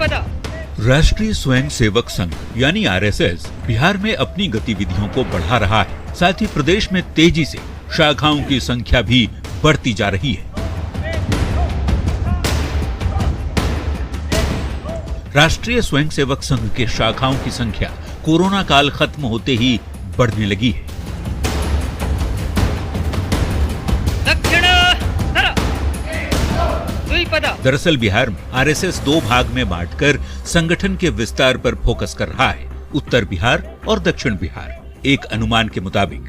राष्ट्रीय स्वयं सेवक संघ यानी आरएसएस बिहार में अपनी गतिविधियों को बढ़ा रहा है। साथ ही प्रदेश में तेजी से शाखाओं की संख्या भी बढ़ती जा रही है। राष्ट्रीय स्वयंसेवक संघ के शाखाओं की संख्या कोरोना काल खत्म होते ही बढ़ने लगी है। दरअसल बिहार में आरएसएस दो भाग में बांटकर संगठन के विस्तार पर फोकस कर रहा है, उत्तर बिहार और दक्षिण बिहार। एक अनुमान के मुताबिक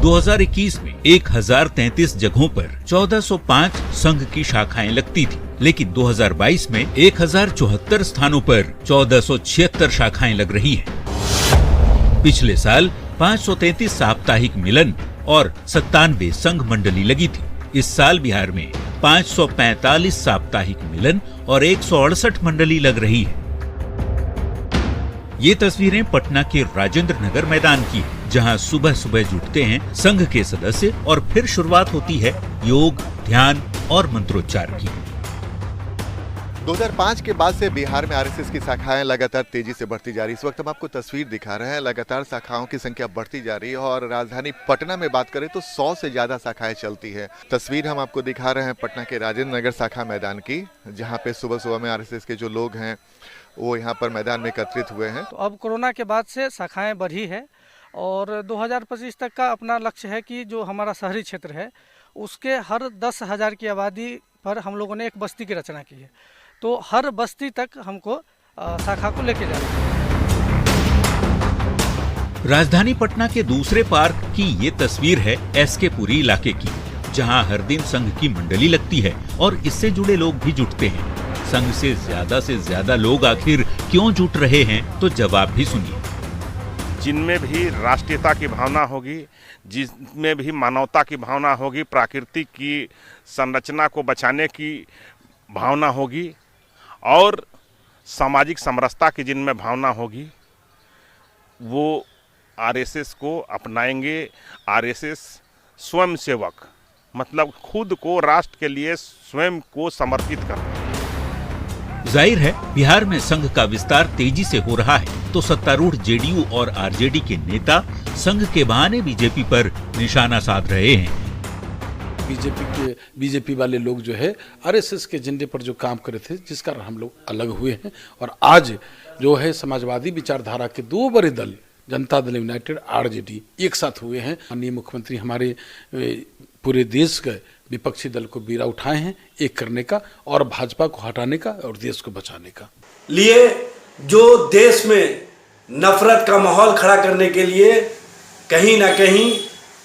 2021 में 1033 जगहों पर 1405 संघ की शाखाएं लगती थी, लेकिन 2022 में 1074 स्थानों पर 1476 शाखाएं लग रही हैं। पिछले साल 533 साप्ताहिक मिलन और 97 संघ मंडली लगी थी। इस साल बिहार में 545 साप्ताहिक मिलन और 168 मंडली लग रही है। ये तस्वीरें पटना के राजेंद्र नगर मैदान की है, जहां सुबह सुबह जुटते हैं संघ के सदस्य और फिर शुरुआत होती है योग, ध्यान और मंत्रोच्चार की। 2005 के बाद से बिहार में आरएसएस की शाखाएं लगातार तेजी से बढ़ती जा रही है। इस वक्त हम आपको तस्वीर दिखा रहे हैं, लगातार शाखाओं की संख्या बढ़ती जा रही है और राजधानी पटना में बात करें तो 100 से ज्यादा शाखाएं चलती है। तस्वीर हम आपको दिखा रहे हैं पटना के राजेंद्र नगर शाखा मैदान की, जहां पे सुबह सुबह में आरएसएस के जो लोग हैं वो यहाँ पर मैदान में एकत्रित हुए हैं। तो अब कोरोना के बाद से शाखाएं बढ़ी है और 2025 तक का अपना लक्ष्य है कि जो हमारा शहरी क्षेत्र है उसके हर 10,000 की आबादी पर हम लोगों ने एक बस्ती की रचना की है। तो हर बस्ती तक हमको शाखा को लेके जाना है। राजधानी पटना के दूसरे पार्क की ये तस्वीर है एसके पुरी इलाके की, जहां हर दिन संघ की मंडली लगती है और इससे जुड़े लोग भी जुटते हैं। संघ से ज्यादा लोग आखिर क्यों जुट रहे हैं, तो जवाब भी सुनिए। जिनमें भी राष्ट्रीयता की भावना होगी, जिसमें भी मानवता की भावना होगी, प्राकृतिक की संरचना को बचाने की भावना होगी और सामाजिक समरसता की जिनमें भावना होगी, वो आरएसएस को अपनाएंगे। आरएसएस स्वयं सेवक मतलब खुद को राष्ट्र के लिए स्वयं को समर्पित करना। जाहिर है बिहार में संघ का विस्तार तेजी से हो रहा है, तो सत्तारूढ़ जेडीयू और आरजेडी के नेता संघ के बहाने बीजेपी पर निशाना साध रहे हैं। बीजेपी वाले लोग जो है आरएसएस के एजेंडे पर जो काम करे थे, जिस कारण हम लोग अलग हुए हैं और आज जो है समाजवादी विचारधारा के दो बड़े दल जनता दल यूनाइटेड, आरजेडी एक साथ हुए हैं। माननीय मुख्यमंत्री हमारे पूरे देश के विपक्षी दल को बीड़ा उठाए हैं एक करने का और भाजपा को हटाने का और देश को बचाने का लिए, जो देश में नफरत का माहौल खड़ा करने के लिए कहीं ना कहीं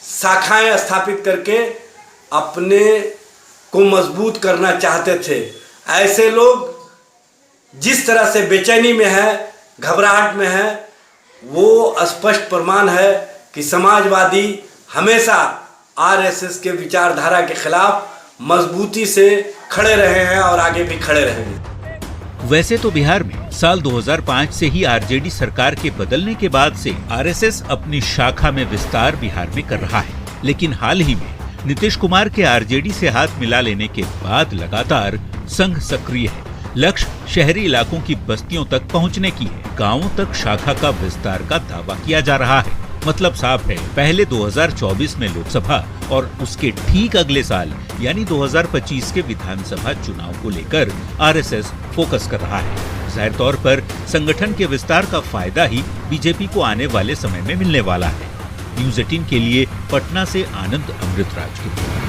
शाखाएं स्थापित करके अपने को मजबूत करना चाहते थे। ऐसे लोग जिस तरह से बेचैनी में है, घबराहट में है, वो स्पष्ट प्रमाण है कि समाजवादी हमेशा आरएसएस के विचारधारा के खिलाफ मजबूती से खड़े रहे हैं और आगे भी खड़े रहेंगे। वैसे तो बिहार में साल 2005 से ही आरजेडी सरकार के बदलने के बाद से आरएसएस अपनी शाखा में विस्तार बिहार में कर रहा है, लेकिन हाल ही में नीतीश कुमार के आरजेडी से हाथ मिला लेने के बाद लगातार संघ सक्रिय है। लक्ष्य शहरी इलाकों की बस्तियों तक पहुंचने की है। गांवों तक शाखा का विस्तार का दावा किया जा रहा है। मतलब साफ है, पहले 2024 में लोकसभा और उसके ठीक अगले साल यानी 2025 के विधानसभा चुनाव को लेकर आरएसएस फोकस कर रहा है। जाहिर तौर पर संगठन के विस्तार का फायदा ही बीजेपी को आने वाले समय में मिलने वाला है। न्यूज़ 18 के लिए पटना से आनंद अमृतराज की रिपोर्ट।